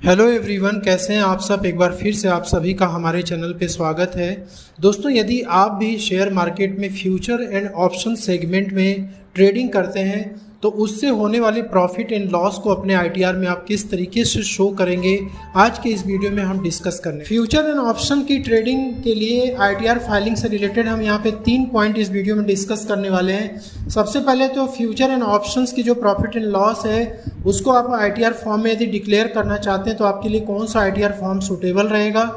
Hello everyone, कैसे हैं आप सब। एक बार फिर से आप सभी का हमारे चैनल पे स्वागत है। दोस्तों, यदि आप भी शेयर मार्केट में फ्यूचर एंड ऑप्शन सेगमेंट में ट्रेडिंग करते हैं तो उससे होने वाले प्रॉफिट एंड लॉस को अपने आईटीआर में आप किस तरीके से शो करेंगे, आज के इस वीडियो में हम डिस्कस करने। फ्यूचर एंड ऑप्शन की ट्रेडिंग के लिए आईटीआर फाइलिंग से रिलेटेड हम यहाँ पे 3 पॉइंट इस वीडियो में डिस्कस करने वाले हैं। सबसे पहले तो फ्यूचर एंड ऑप्शंस की जो प्रॉफिट एंड लॉस है उसको आप आईटीआर फॉर्म में यदि डिक्लेयर करना चाहते हैं तो आपके लिए कौन सा आईटीआर फॉर्म सूटेबल रहेगा।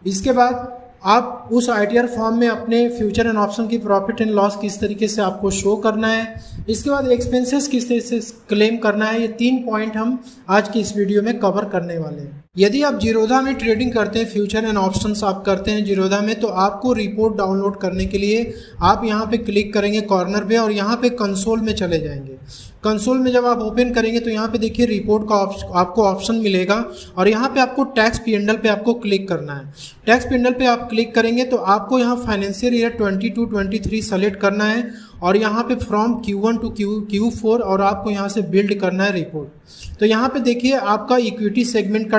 इसके बाद आप उस आईटीआर फॉर्म में अपने फ्यूचर एंड ऑप्शन की प्रॉफिट एंड लॉस किस तरीके से आपको शो करना है, इसके बाद एक्सपेंसेस किस तरीके से क्लेम करना है। ये 3 पॉइंट हम आज की इस वीडियो में कवर करने वाले हैं। यदि आप जीरोधा में ट्रेडिंग करते हैं, फ्यूचर एंड ऑप्शंस आप करते हैं जीरोधा में, तो आपको रिपोर्ट डाउनलोड करने के लिए आप यहाँ पे क्लिक करेंगे कॉर्नर पे और यहाँ पे कंसोल में चले जाएंगे। कंसोल में जब आप ओपन करेंगे तो यहाँ पे देखिए रिपोर्ट का आपको ऑप्शन मिलेगा और यहाँ पे आपको टैक्स P&L पे आपको क्लिक करना है। टैक्स P&L पे आप क्लिक करेंगे तो आपको यहाँ फाइनेंशियल ईयर 22-23 सेलेक्ट करना है और यहाँ पे फ्रॉम Q1 टू Q4 और आपको यहाँ से बिल्ड करना है रिपोर्ट। तो यहाँ पे देखिए आपका इक्विटी सेगमेंट का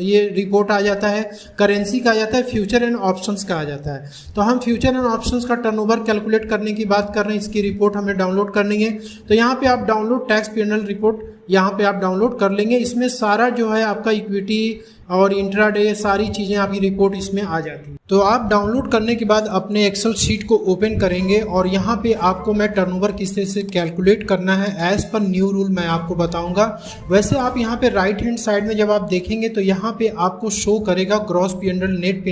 ये रिपोर्ट आ जाता है, करेंसी का आ जाता है, फ्यूचर एंड ऑप्शंस का आ जाता है। तो हम फ्यूचर एंड ऑप्शंस का टर्नओवर कैलकुलेट करने की बात कर रहे हैं, इसकी रिपोर्ट हमें डाउनलोड करनी है। तो यहाँ पे आप डाउनलोड टैक्स P&L रिपोर्ट यहाँ पे आप डाउनलोड कर लेंगे। इसमें सारा जो है आपका इक्विटी और इंट्राडे सारी चीज़ें आपकी रिपोर्ट इसमें आ जाती है। तो आप डाउनलोड करने के बाद अपने एक्सेल शीट को ओपन करेंगे और यहाँ पे आपको मैं टर्नओवर किस तरह से कैलकुलेट करना है एज पर न्यू रूल मैं आपको बताऊंगा। वैसे आप यहाँ पे राइट हैंड साइड में जब आप देखेंगे तो यहाँ पे आपको शो करेगा ग्रॉस P&L, नेट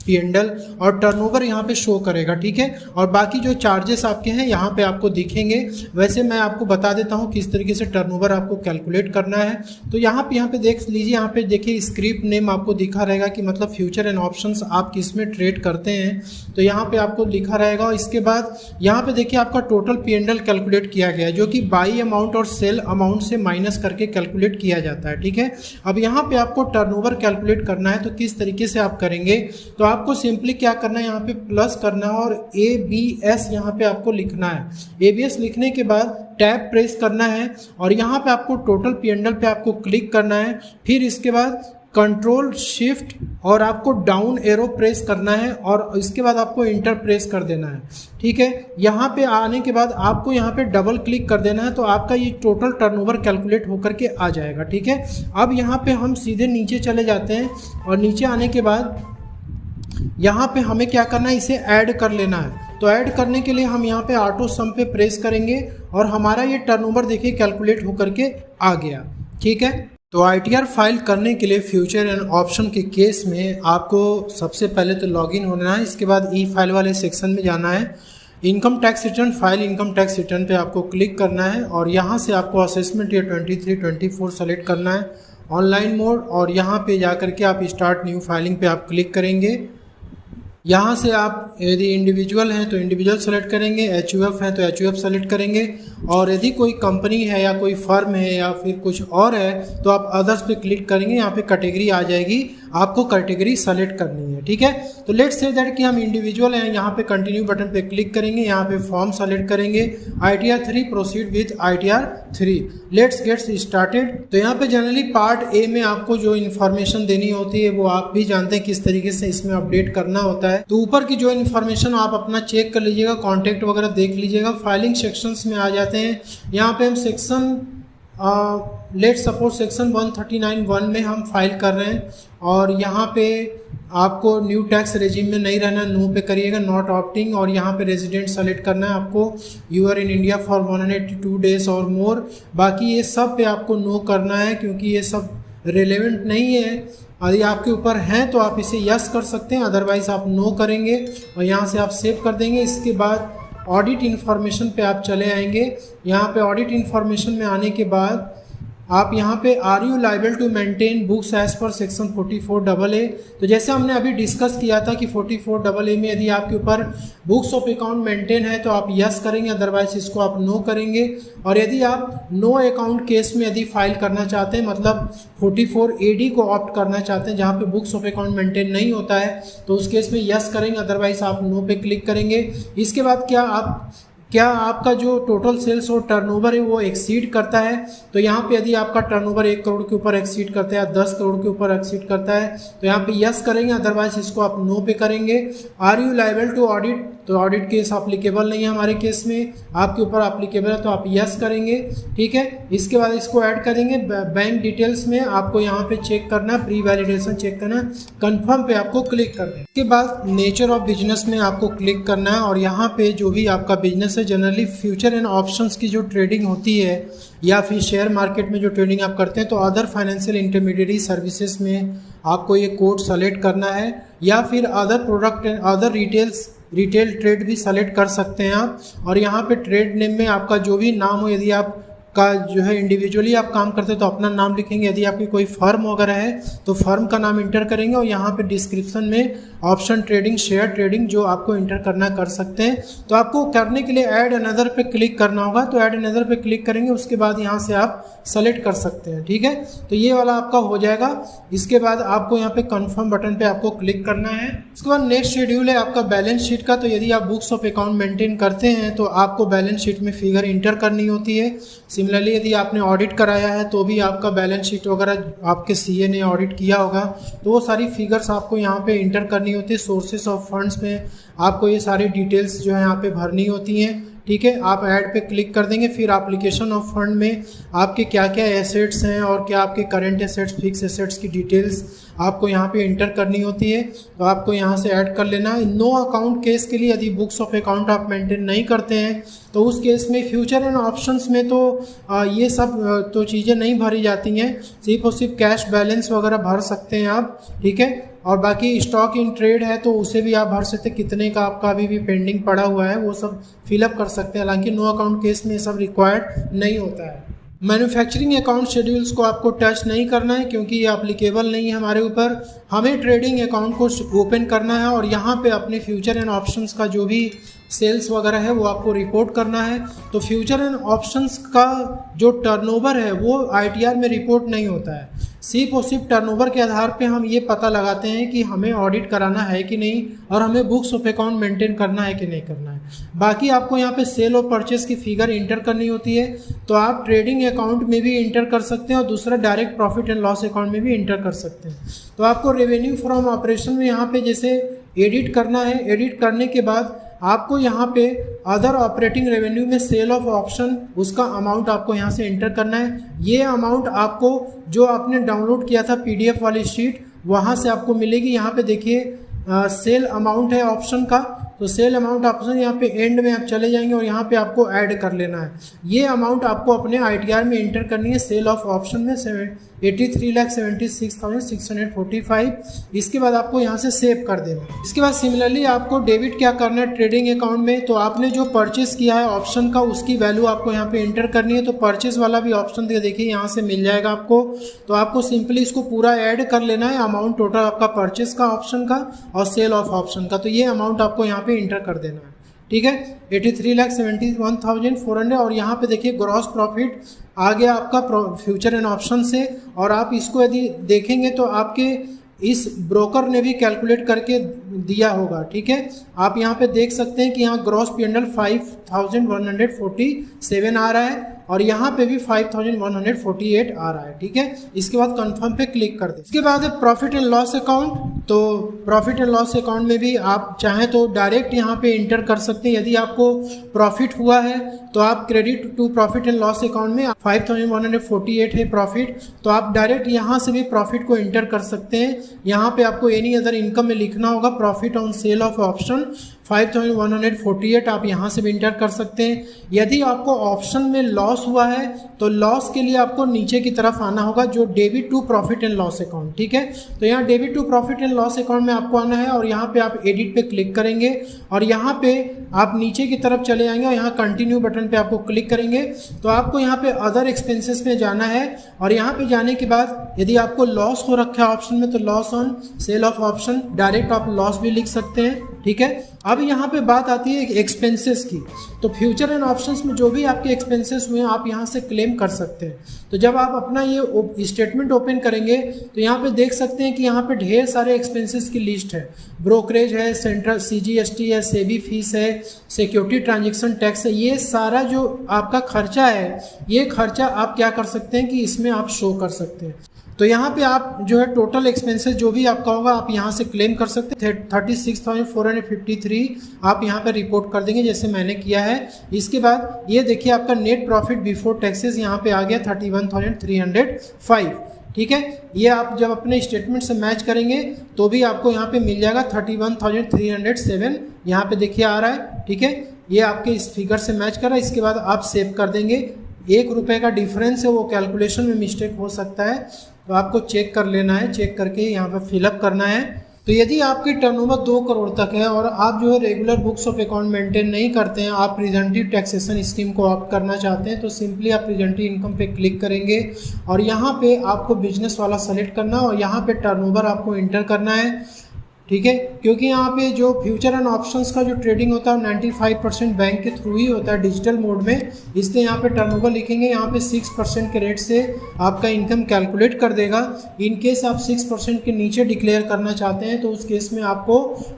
P&L और टर्नओवर यहाँ पे शो करेगा, ठीक है। और बाकी जो चार्जेस आपके हैं यहाँ पे आपको दिखेंगे। वैसे मैं आपको बता देता हूँ किस तरीके से टर्नओवर आपको कैलकुलेट करना है। तो यहाँ पे देख लीजिए, यहाँ पे देखिए स्क्रिप्ट नेम आपको दिखा रहेगा कि मतलब फ्यूचर एंड ऑप्शंस आप किसमें ट्रेड करते हैं, तो यहाँ पे आपको लिखा रहेगा। इसके बाद यहाँ पे देखिए आपका टोटल P&L कैलकुलेट किया गया है जो कि बाई अमाउंट और सेल अमाउंट से माइनस करके कैलकुलेट किया जाता है, ठीक है। अब यहाँ पे आपको टर्नओवर कैलकुलेट करना है, तो किस तरीके से आप करेंगे, तो आपको सिंपली क्या करना है, यहाँ पे प्लस करना है और ABS यहाँ पे आपको लिखना है। ABS लिखने के बाद टैब प्रेस करना है और यहाँ पे आपको टोटल P&L पे आपको क्लिक करना है। फिर इसके बाद कंट्रोल शिफ्ट और आपको डाउन एरो प्रेस करना है और इसके बाद आपको इंटर प्रेस कर देना है, ठीक है। यहाँ पे आने के बाद आपको यहाँ पे डबल क्लिक कर देना है तो आपका ये टोटल टर्नओवर कैलकुलेट होकर के आ जाएगा, ठीक है। अब यहाँ पे हम सीधे नीचे चले जाते हैं और नीचे आने के बाद यहाँ पे हमें क्या करना है, इसे ऐड कर लेना है। तो ऐड करने के लिए हम यहाँ पे ऑटो सम पे प्रेस करेंगे और हमारा ये टर्नओवर देखिए कैलकुलेट होकर के आ गया, ठीक है। तो आईटीआर फाइल करने के लिए फ्यूचर एंड ऑप्शन के केस में आपको सबसे पहले तो लॉगिन होना है। इसके बाद ई फाइल वाले सेक्शन में जाना है, income tax return file income tax return पे आपको क्लिक करना है और यहाँ से आपको असेसमेंट ईयर 23-24 सेलेक्ट करना है, ऑनलाइन मोड, और यहाँ पे जा करके आप स्टार्ट न्यू फाइलिंग पे आप क्लिक करेंगे। यहाँ से आप यदि इंडिविजुअल हैं तो इंडिविजुअल सेलेक्ट करेंगे, HUF हैं तो HUF सेलेक्ट करेंगे, और यदि कोई कंपनी है या कोई फर्म है या फिर कुछ और है तो आप अदर्स पे क्लिक करेंगे। यहाँ पे कैटेगरी आ जाएगी, आपको कैटेगरी सेलेक्ट करनी है, ठीक है। तो लेट्स से दैट कि हम इंडिविजुअल हैं, यहाँ पे कंटिन्यू बटन पे क्लिक करेंगे, यहाँ पे फॉर्म सेलेक्ट करेंगे, ITR 3 proceed with ITR 3, let's get started. तो यहाँ पे जनरली पार्ट ए में आपको जो इन्फॉर्मेशन देनी होती है वो आप भी जानते हैं किस तरीके से इसमें अपडेट करना होता है। तो ऊपर की जो इन्फॉर्मेशन आप अपना चेक कर लीजिएगा, कॉन्टैक्ट वगैरह देख लीजिएगा। फाइलिंग सेक्शंस में आ जाते हैं, यहाँ पे हम सेक्शन लेट सपोज सेक्शन 139(1) में हम फाइल कर रहे हैं और यहाँ पे आपको न्यू टैक्स रेजिम में नहीं रहना, नो पे करिएगा, नॉट ऑप्टिंग, और यहाँ पे रेजिडेंट सेलेक्ट करना है आपको, you are in India for 182 days और मोर। बाकी ये सब पे आपको नो करना है क्योंकि ये सब रिलेवेंट नहीं है। यदि आपके ऊपर हैं तो आप इसे यस कर सकते हैं, अदरवाइज आप नो करेंगे और यहाँ से आप सेव कर देंगे। इसके बाद ऑडिट इन्फॉर्मेशन पे आप चले आएंगे। यहाँ पे ऑडिट इन्फॉर्मेशन में आने के बाद आप यहाँ पे are you liable to maintain books as per section 44AA। तो जैसे हमने अभी डिस्कस किया था कि 44AA में यदि आपके ऊपर बुक्स ऑफ अकाउंट मेंटेन है तो आप यस करेंगे, अदरवाइज इसको आप नो करेंगे। और यदि आप नो अकाउंट केस में यदि फाइल करना चाहते हैं, मतलब 44AD को ऑप्ट करना चाहते हैं जहाँ पे बुक्स ऑफ अकाउंट मेंटेन नहीं होता है, तो उस केस में यस करेंगे, अदरवाइज आप नो पे क्लिक करेंगे। इसके बाद क्या आप क्या आपका जो टोटल सेल्स और टर्नओवर है वो एक्सीड करता है। तो यहाँ पे यदि आपका टर्नओवर 1 करोड़ के ऊपर एक्सीड करता है, 10 करोड़ के ऊपर एक्सीड करता है तो यहाँ पे यस करेंगे, अदरवाइज इसको आप नो पे करेंगे। Are you liable to audit, तो ऑडिट केस अप्लीकेबल नहीं है हमारे केस में, आपके ऊपर अप्लीकेबल है तो आप यस करेंगे। ठीक है, इसके बाद इसको ऐड करेंगे। बैंक डिटेल्स में आपको यहाँ पे चेक करना, प्री वैलिडेशन चेक करना, कंफर्म पे आपको क्लिक करना है। इसके बाद नेचर ऑफ बिजनेस में आपको क्लिक करना है और यहाँ पे जो भी आपका बिजनेस है, जनरली फ्यूचर एंड ऑप्शंस की जो ट्रेडिंग होती है या फिर शेयर मार्केट में जो ट्रेडिंग आप करते हैं, तो अदर फाइनेंशियल इंटरमीडिएट सर्विसेज में आपको ये कोड सेलेक्ट करना है, या फिर other product and other retail trade भी सेलेक्ट कर सकते हैं आप। और यहाँ पे ट्रेड नेम में आपका जो भी नाम हो, यदि आप का जो है इंडिविजुअली आप काम करते हैं तो अपना नाम लिखेंगे, यदि आपकी कोई फर्म वगैरह है तो फर्म का नाम इंटर करेंगे, और यहाँ पे डिस्क्रिप्शन में ऑप्शन ट्रेडिंग, शेयर ट्रेडिंग जो आपको इंटर करना कर सकते हैं। तो आपको करने के लिए ऐड अनदर पे क्लिक करना होगा, तो ऐड अनदर पे क्लिक करेंगे, उसके बाद यहाँ से आप सेलेक्ट कर सकते हैं। ठीक है, तो ये वाला आपका हो जाएगा। इसके बाद आपको यहाँ पे कंफर्म बटन पे आपको क्लिक करना है। इसके बाद नेक्स्ट शेड्यूल है आपका बैलेंस शीट का। तो यदि आप बुक्स ऑफ अकाउंट मेंटेन करते हैं तो आपको बैलेंस शीट में फिगर इंटर करनी होती है। सिमिलरली यदि आपने ऑडिट कराया है तो भी आपका बैलेंस शीट वगैरह आपके सीए ने ऑडिट किया होगा, तो वो सारी फिगर्स आपको यहाँ पे इंटर करनी होती है। सोर्सेस ऑफ फंड्स में आपको ये सारी डिटेल्स जो है यहाँ पे भरनी होती हैं। ठीक है, आप ऐड पे क्लिक कर देंगे। फिर एप्लीकेशन ऑफ फंड में आपके क्या क्या एसेट्स हैं और क्या आपके करंट एसेट्स, फिक्स एसेट्स की डिटेल्स आपको यहाँ पे इंटर करनी होती है, तो आपको यहाँ से ऐड कर लेना है। नो अकाउंट केस के लिए यदि बुक्स ऑफ अकाउंट आप मेंटेन नहीं करते हैं तो उस केस में फ्यूचर एंड ऑप्शंस में तो ये सब तो चीज़ें नहीं भरी जाती हैं, सिर्फ और सिर्फ कैश बैलेंस वगैरह भर सकते हैं आप। ठीक है, और बाकी स्टॉक इन ट्रेड है तो उसे भी आप भर सकते हैं, कितने का आपका अभी भी पेंडिंग पड़ा हुआ है वो सब फिलअप कर सकते हैं। हालांकि नो अकाउंट केस में ये सब रिक्वायर्ड नहीं होता है। मैन्युफैक्चरिंग अकाउंट शेड्यूल्स को आपको टच नहीं करना है क्योंकि ये एप्लीकेबल नहीं है हमारे ऊपर। हमें ट्रेडिंग अकाउंट को ओपन करना है और यहाँ पे अपने फ्यूचर एंड ऑप्शंस का जो भी सेल्स वगैरह है वो आपको रिपोर्ट करना है। तो फ्यूचर एंड ऑप्शंस का जो टर्नओवर है वो आईटीआर में रिपोर्ट नहीं होता है, सिर्फ और सिर्फ टर्नओवर के आधार पे हम ये पता लगाते हैं कि हमें ऑडिट कराना है कि नहीं और हमें बुक्स ऑफ अकाउंट मेंटेन करना है कि नहीं करना है। बाकी आपको यहाँ पे सेल और परचेस की फिगर इंटर करनी होती है, तो आप ट्रेडिंग अकाउंट में भी इंटर कर सकते हैं और दूसरा direct profit and loss account में भी इंटर कर सकते हैं। तो आपको रेवेन्यू फ्रॉम ऑपरेशन में यहाँ पे जैसे एडिट करना है, एडिट करने के बाद आपको यहाँ पे अदर ऑपरेटिंग रेवेन्यू में सेल ऑफ ऑप्शन उसका अमाउंट आपको यहाँ से एंटर करना है। ये अमाउंट आपको जो आपने डाउनलोड किया था पीडीएफ वाली शीट वहाँ से आपको मिलेगी। यहाँ पे देखिए सेल अमाउंट है ऑप्शन का, तो सेल अमाउंट ऑप्शन यहाँ पे एंड में आप चले जाएंगे और यहाँ पे आपको ऐड कर लेना है। ये अमाउंट आपको अपने आईटीआर में एंटर करनी है। सेल ऑफ ऑप्शन में 83,76,645। इसके बाद आपको यहाँ से सेव कर देना। इसके बाद सिमिलरली आपको डेबिट क्या करना है ट्रेडिंग अकाउंट में, तो आपने जो परचेस किया है ऑप्शन का उसकी वैल्यू आपको यहाँ पे एंटर करनी है। तो परचेस वाला भी ऑप्शन देखिए यहाँ से मिल जाएगा आपको, तो आपको सिंपली इसको पूरा ऐड कर लेना है। अमाउंट टोटल आपका परचेस का ऑप्शन का और सेल ऑफ ऑप्शन का, तो ये अमाउंट आपको यहाँ पे इंटर कर देना है। ठीक है, 83,71,400। और यहाँ पे देखिए ग्रॉस प्रॉफिट आ गया आपका फ्यूचर एंड ऑप्शन से, और आप इसको यदि देखेंगे तो आपके इस ब्रोकर ने भी कैलकुलेट करके दिया होगा। ठीक है, आप यहाँ पे देख सकते हैं कि यहाँ ग्रॉस P&L 5,147 आ रहा है और यहाँ पे भी 5,148 आ रहा है। ठीक है, इसके बाद कंफर्म पे क्लिक कर दें। इसके बाद प्रॉफिट एंड लॉस अकाउंट, तो प्रॉफिट एंड लॉस अकाउंट में भी आप चाहें तो डायरेक्ट यहाँ पे इंटर कर सकते हैं। यदि आपको प्रॉफिट हुआ है तो आप credit to profit and loss account में 5,148 है प्रॉफिट, तो आप डायरेक्ट यहाँ से भी प्रॉफिट को इंटर कर सकते हैं। यहाँ पे आपको एनी अदर इनकम में लिखना होगा profit on sale of option 5,148, आप यहाँ से भी इंटर कर सकते हैं। यदि आपको ऑप्शन में लॉस हुआ है तो लॉस के लिए आपको नीचे की तरफ आना होगा जो debit to profit and loss account. ठीक है, तो यहाँ debit to profit and loss account में आपको आना है और यहाँ पे आप एडिट पे क्लिक करेंगे और यहाँ पे आप नीचे की तरफ चले जाएंगे और यहाँ कंटिन्यू बटन पे आपको क्लिक करेंगे। तो आपको यहाँ पे अदर एक्सपेंसेस में जाना है और यहाँ पे जाने के बाद यदि आपको लॉस हो रखा है ऑप्शन में तो loss on sale of option, direct आप लॉस भी लिख सकते हैं। ठीक है। अब यहाँ पे बात आती है एक्सपेंसेस की। तो फ्यूचर एंड ऑप्शंस में जो भी आपके एक्सपेंसेस हुए आप यहाँ से क्लेम कर सकते हैं। तो जब आप अपना ये स्टेटमेंट ओपन करेंगे तो यहाँ पे देख सकते हैं कि यहाँ पे ढेर सारे एक्सपेंसेस की लिस्ट है। ब्रोकरेज है, सेंट्रल CGST है, सेबी फीस है, सिक्योरिटी ट्रांजेक्शन टैक्स है। ये सारा जो आपका खर्चा है, ये खर्चा आप क्या कर सकते हैं कि इसमें आप शो कर सकते हैं। तो यहाँ पे आप जो है टोटल एक्सपेंसेस जो भी आपका होगा आप यहाँ से क्लेम कर सकते हैं। 36,453 आप यहाँ पे रिपोर्ट कर देंगे जैसे मैंने किया है। इसके बाद ये देखिए आपका नेट प्रॉफिट बिफोर टैक्सेस यहाँ पे आ गया 31,305। ठीक है, ये आप जब अपने स्टेटमेंट से मैच करेंगे तो भी आपको यहाँ पे मिल जाएगा 31,307 यहाँ पे देखिए आ रहा है। ठीक है, ये आपके इस फिगर से मैच कर रहा है। इसके बाद आप सेव कर देंगे। ₹1 का डिफरेंस है, वो कैलकुलेशन में मिस्टेक हो सकता है, तो आपको चेक कर लेना है। चेक करके यहाँ पर फिलअप करना है। तो यदि आपकी टर्नओवर 2 करोड़ तक है और आप जो है regular books of account maintain नहीं करते हैं, आप प्रिजेंटिव टैक्सेशन स्कीम को ऑप्ट करना चाहते हैं, तो सिंपली आप प्रिजेंटिव इनकम पे क्लिक करेंगे और यहाँ पे आपको बिजनेस वाला सेलेक्ट करना और यहाँ पे टर्नओवर आपको इंटर करना है। ठीक है, क्योंकि यहाँ पे जो फ्यूचर एंड ऑप्शंस का जो ट्रेडिंग होता है 95% बैंक के थ्रू ही होता है डिजिटल मोड में, इसलिए यहाँ पे टर्नओवर लिखेंगे। यहाँ पे 6% के रेट से आपका इनकम कैलकुलेट कर देगा। इन केस आप 6% के नीचे डिक्लेयर करना चाहते हैं तो उस केस में आपको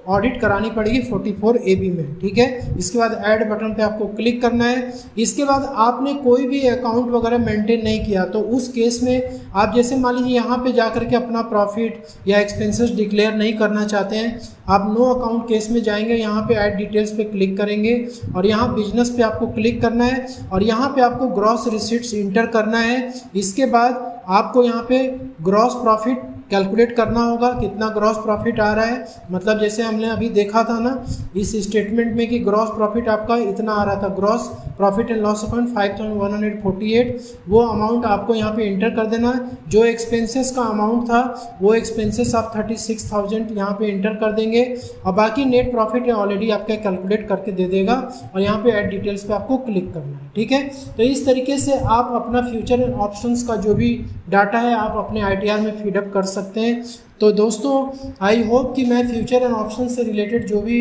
ऑडिट करानी पड़ेगी 44 AB में। ठीक है, इसके बाद ऐड बटन पर आपको क्लिक करना है। इसके बाद आपने कोई भी अकाउंट वगैरह मेंटेन नहीं किया तो उस केस में आप जैसे मान लीजिए यहाँ पे जा करके अपना प्रॉफिट या एक्सपेंसेस डिक्लेयर नहीं करना चाहते हैं, आप नो अकाउंट केस में जाएंगे। यहाँ पे ऐड डिटेल्स पे क्लिक करेंगे और यहाँ बिजनेस पे आपको क्लिक करना है और यहाँ पे आपको ग्रॉस रिसीट्स इंटर करना है। इसके बाद आपको यहाँ पे ग्रॉस प्रॉफिट कैलकुलेट करना होगा, कितना ग्रॉस प्रॉफिट आ रहा है। मतलब जैसे हमने अभी देखा था ना इस स्टेटमेंट में कि ग्रॉस प्रॉफिट आपका इतना आ रहा था, gross profit and loss account 5,148, वो अमाउंट आपको यहाँ पे इंटर कर देना है। जो एक्सपेंसेस का अमाउंट था वो एक्सपेंसेस आप 36,000 यहाँ पे इंटर कर देंगे और बाकी नेट प्रॉफिट ऑलरेडी आपका कैलकुलेट करके दे देगा और यहाँ पे ऐड डिटेल्स पे आपको क्लिक करना है। ठीक है, तो इस तरीके से आप अपना फ्यूचर एंड ऑप्शंस का जो भी डाटा है आप अपने ITR में फीडअप कर सकते हैं। तो दोस्तों आई होप कि मैं फ्यूचर एंड ऑप्शन से रिलेटेड जो भी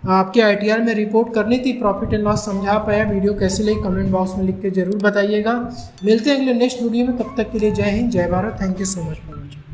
आपके ITR में रिपोर्ट करनी थी प्रॉफिट एंड लॉस समझा पाया। वीडियो कैसी लगी कमेंट बॉक्स में लिख के जरूर बताइएगा। मिलते हैं अगले नेक्स्ट वीडियो में, तब तक के लिए जय हिंद, जय Bharat. Thank you so much for watching.